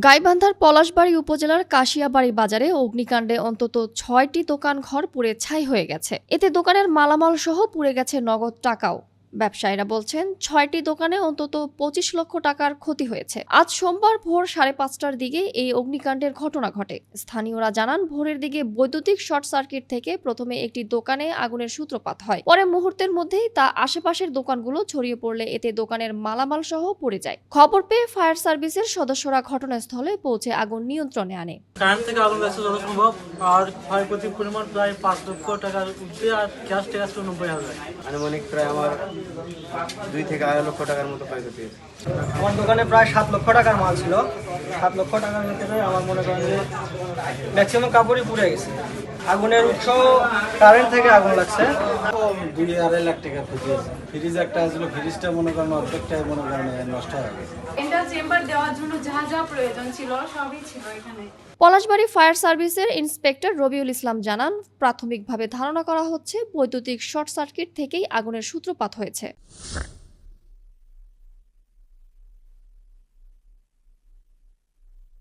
গাইবান্ধার পলাশবাড়ী উপজেলার কাশিয়াবাড়ী বাজারে অগ্নিকাণ্ডে অন্তত ৬টি দোকানঘর পুড়ে ছাই হয়ে গেছে। এতে দোকানের মালামাল সহ পুড়ে গেছে নগদ টাকাও। ব্যবসায়ীরা বলছেন ৬টি দোকানে অন্তত ২৫ লক্ষ টাকার ক্ষতি হয়েছে। আজ সোমবার ভোর ৫:৩০টার দিকে এই অগ্নিকাণ্ডের ঘটনা ঘটে। স্থানীয়রা জানান, ভোরের দিকে বৈদ্যুতিক শর্ট সার্কিট থেকে প্রথমে একটি দোকানে আগুনের সূত্রপাত হয়। পরে মুহূর্তের মধ্যেই তা আশেপাশের দোকানগুলো ছড়িয়ে পড়লে এতে দোকানের মালামাল সহ পুড়ে যায়। খবর পেয়ে ফায়ার সার্ভিসের সদস্যরা ঘটনাস্থলে পৌঁছে আগুন নিয়ন্ত্রণে আনে। কারেন্ট থেকে আগুন লাগছে যত সম্ভব, আর ক্ষয়ক্ষতির পরিমাণ প্রায় ৫ লক্ষ টাকার উঠছে, আর ক্যাশ টাকা ৯০,০০০। আনুমানিক প্রায় আমার ২ থেকে ২.৫ লক্ষ টাকার মতো ক্ষয়ক্ষতি হয়েছে। আমার দোকানে প্রায় ৭ লক্ষ টাকার মাল ছিল। ৭ লক্ষ টাকার ভিতরে আমার মনে করেন যে ম্যাক্সিমাম কাপড়ই পুড়ে গেছে। আগুনের উৎস কারেন্ট থেকে আগুন লাগছে। ২-২.৫ লাখ টাকা ক্ষতি হয়েছে। ফ্রিজ একটা ছিল, ফ্রিজটা মনে করেন অর্ধেকটাই মনে করেন নষ্ট হয়ে গেছে। এটা চেম্বার দেওয়ার জন্য যা যা প্রয়োজন ছিল সবই ছিল এখানে। পলাশবাড়ী ফায়ার সার্ভিসের ইন্সপেক্টর রবিউল ইসলাম জানান, প্রাথমিকভাবে ধারণা করা হচ্ছে বৈদ্যুতিক শর্ট সার্কিট থেকেই আগুনের সূত্রপাত হয়েছে।